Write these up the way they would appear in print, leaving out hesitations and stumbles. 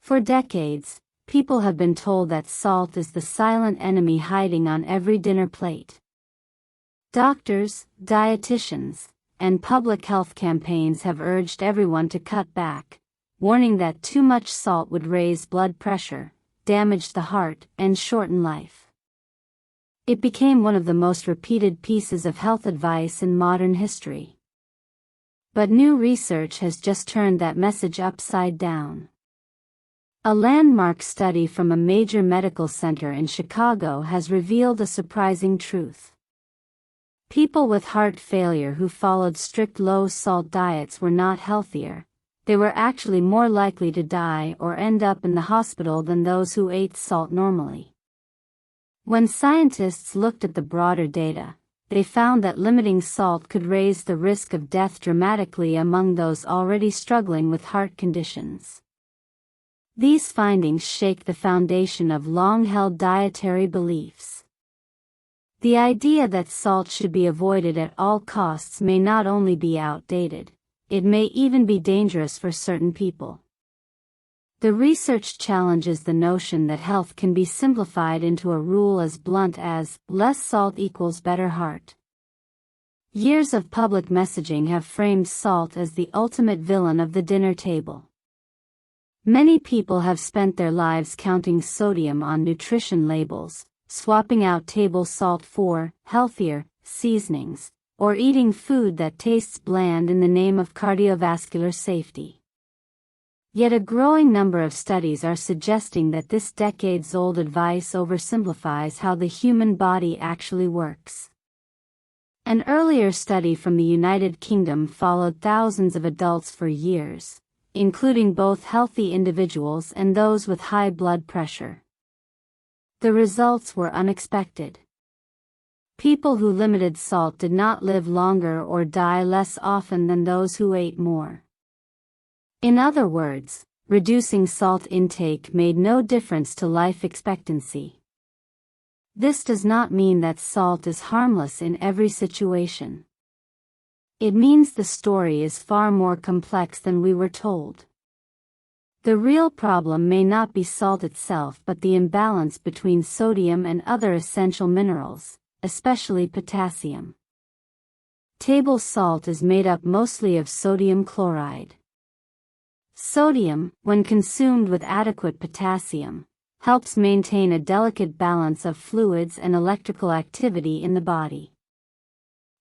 For decades, people have been told that salt is the silent enemy hiding on every dinner plate. Doctors, dietitians, and public health campaigns have urged everyone to cut back, warning that too much salt would raise blood pressure, damage the heart, and shorten life. It became one of the most repeated pieces of health advice in modern history. But new research has just turned that message upside down. A landmark study from a major medical center in Chicago has revealed a surprising truth. People with heart failure who followed strict low-salt diets were not healthier. They were actually more likely to die or end up in the hospital than those who ate salt normally. When scientists looked at the broader data, they found that limiting salt could raise the risk of death dramatically among those already struggling with heart conditions. These findings shake the foundation of long-held dietary beliefs. The idea that salt should be avoided at all costs may not only be outdated, it may even be dangerous for certain people. The research challenges the notion that health can be simplified into a rule as blunt as less salt equals better heart. Years of public messaging have framed salt as the ultimate villain of the dinner table. Many people have spent their lives counting sodium on nutrition labels, swapping out table salt for healthier seasonings, or eating food that tastes bland in the name of cardiovascular safety. Yet a growing number of studies are suggesting that this decades-old advice oversimplifies how the human body actually works. An earlier study from the United Kingdom followed thousands of adults for years, including both healthy individuals and those with high blood pressure. The results were unexpected. People who limited salt did not live longer or die less often than those who ate more. In other words, reducing salt intake made no difference to life expectancy. This does not mean that salt is harmless in every situation. It means the story is far more complex than we were told. The real problem may not be salt itself but the imbalance between sodium and other essential minerals, especially potassium. Table salt is made up mostly of sodium chloride. Sodium, when consumed with adequate potassium, helps maintain a delicate balance of fluids and electrical activity in the body.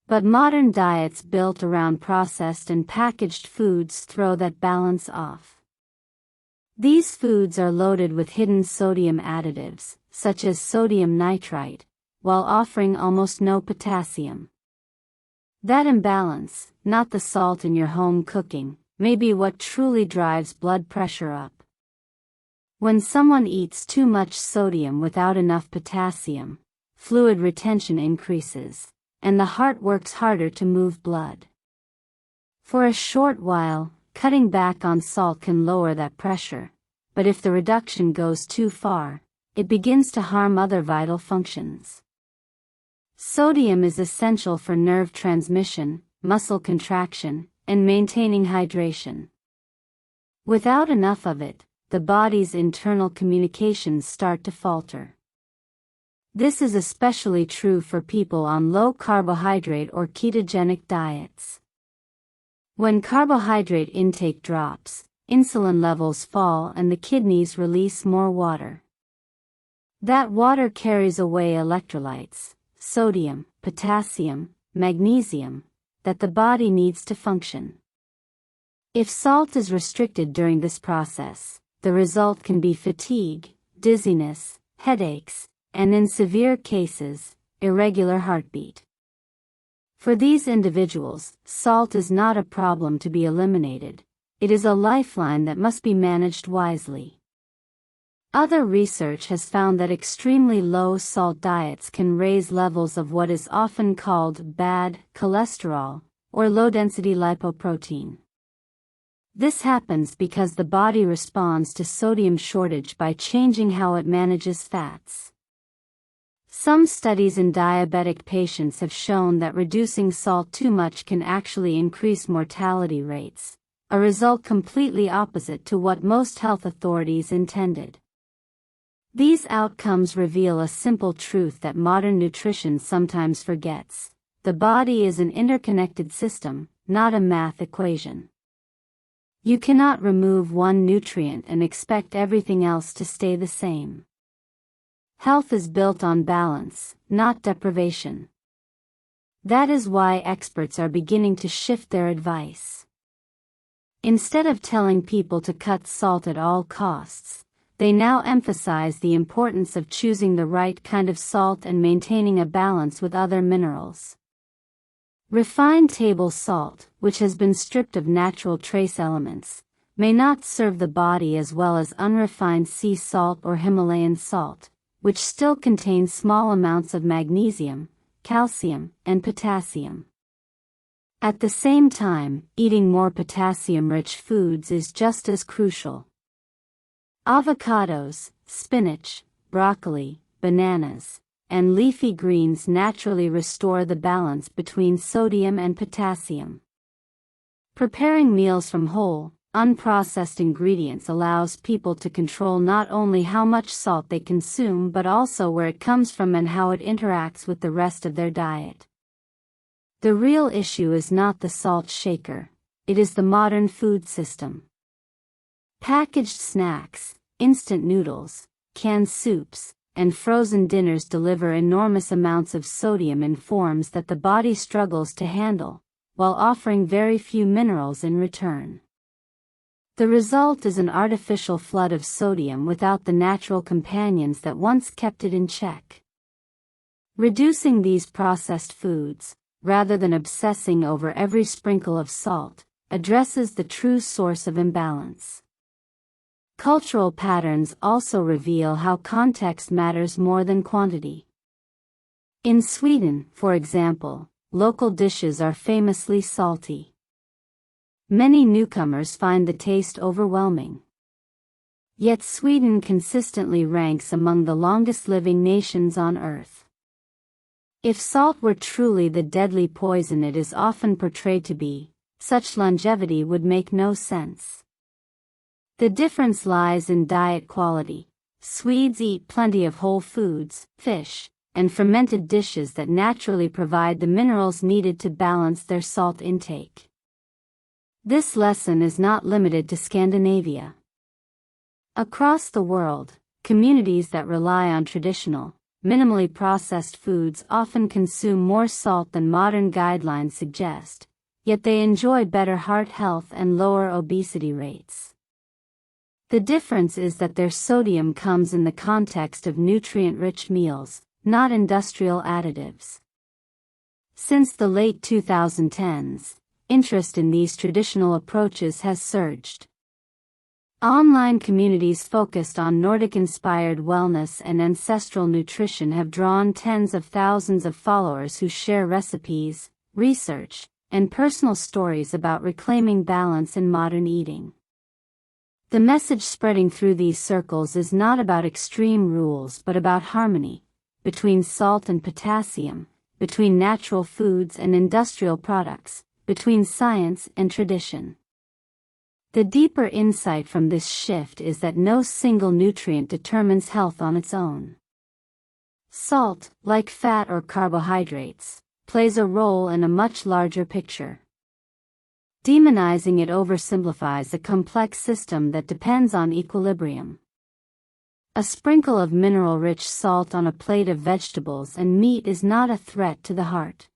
But modern diets built around processed and packaged foods throw that balance off. These foods are loaded with hidden sodium additives, such as sodium nitrite, while offering almost no potassium. That imbalance, not the salt in your home cooking, may be what truly drives blood pressure up. When someone eats too much sodium without enough potassium, fluid retention increases, and the heart works harder to move blood. For a short while, cutting back on salt can lower that pressure, but if the reduction goes too far, it begins to harm other vital functions. Sodium is essential for nerve transmission, muscle contraction, and maintaining hydration. Without enough of it, the body's internal communications start to falter. This is especially true for people on low-carbohydrate or ketogenic diets. When carbohydrate intake drops, insulin levels fall and the kidneys release more water. That water carries away electrolytes, sodium, potassium, magnesium, that the body needs to function. If salt is restricted during this process, the result can be fatigue, dizziness, headaches, and in severe cases, irregular heartbeat. For these individuals, salt is not a problem to be eliminated, it is a lifeline that must be managed wisely. Other research has found that extremely low salt diets can raise levels of what is often called bad cholesterol, or low-density lipoprotein. This happens because the body responds to sodium shortage by changing how it manages fats. Some studies in diabetic patients have shown that reducing salt too much can actually increase mortality rates, a result completely opposite to what most health authorities intended. These outcomes reveal a simple truth that modern nutrition sometimes forgets. The body is an interconnected system, not a math equation. You cannot remove one nutrient and expect everything else to stay the same. Health is built on balance, not deprivation. That is why experts are beginning to shift their advice. Instead of telling people to cut salt at all costs, they now emphasize the importance of choosing the right kind of salt and maintaining a balance with other minerals. Refined table salt, which has been stripped of natural trace elements, may not serve the body as well as unrefined sea salt or Himalayan salt, which still contains small amounts of magnesium, calcium, and potassium. At the same time, eating more potassium-rich foods is just as crucial. Avocados, spinach, broccoli, bananas, and leafy greens naturally restore the balance between sodium and potassium. Preparing meals from whole, unprocessed ingredients allows people to control not only how much salt they consume but also where it comes from and how it interacts with the rest of their diet. The real issue is not the salt shaker, it is the modern food system. Packaged snacks, instant noodles, canned soups, and frozen dinners deliver enormous amounts of sodium in forms that the body struggles to handle, while offering very few minerals in return. The result is an artificial flood of sodium without the natural companions that once kept it in check. Reducing these processed foods, rather than obsessing over every sprinkle of salt, addresses the true source of imbalance. Cultural patterns also reveal how context matters more than quantity. In Sweden, for example, local dishes are famously salty. Many newcomers find the taste overwhelming. Yet Sweden consistently ranks among the longest-living nations on Earth. If salt were truly the deadly poison it is often portrayed to be, such longevity would make no sense. The difference lies in diet quality. Swedes eat plenty of whole foods, fish, and fermented dishes that naturally provide the minerals needed to balance their salt intake. This lesson is not limited to Scandinavia. Across the world, communities that rely on traditional, minimally processed foods often consume more salt than modern guidelines suggest, yet they enjoy better heart health and lower obesity rates. The difference is that their sodium comes in the context of nutrient-rich meals, not industrial additives. Since the late 2010s, interest in these traditional approaches has surged. Online communities focused on Nordic-inspired wellness and ancestral nutrition have drawn tens of thousands of followers who share recipes, research, and personal stories about reclaiming balance in modern eating. The message spreading through these circles is not about extreme rules but about harmony, between salt and potassium, between natural foods and industrial products, between science and tradition. The deeper insight from this shift is that no single nutrient determines health on its own. Salt, like fat or carbohydrates, plays a role in a much larger picture. Demonizing it oversimplifies a complex system that depends on equilibrium. A sprinkle of mineral-rich salt on a plate of vegetables and meat is not a threat to the heart.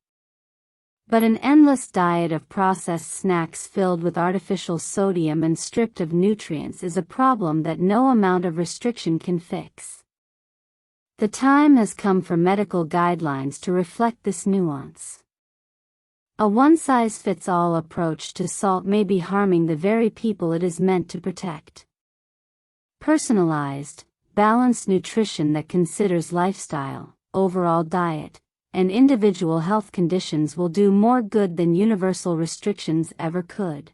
But an endless diet of processed snacks filled with artificial sodium and stripped of nutrients is a problem that no amount of restriction can fix. The time has come for medical guidelines to reflect this nuance. A one-size-fits-all approach to salt may be harming the very people it is meant to protect. Personalized, balanced nutrition that considers lifestyle, overall diet, and individual health conditions will do more good than universal restrictions ever could.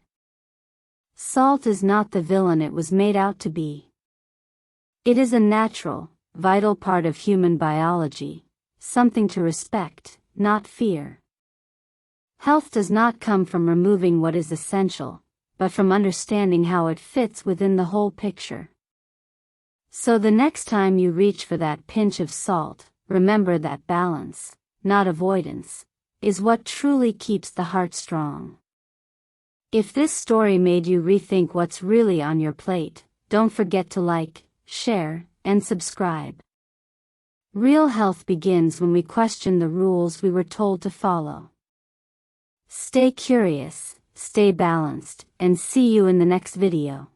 Salt is not the villain it was made out to be. It is a natural, vital part of human biology, something to respect, not fear. Health does not come from removing what is essential, but from understanding how it fits within the whole picture. So the next time you reach for that pinch of salt, remember that balance, not avoidance, is what truly keeps the heart strong. If this story made you rethink what's really on your plate, don't forget to like, share, and subscribe. Real health begins when we question the rules we were told to follow. Stay curious, stay balanced, and see you in the next video.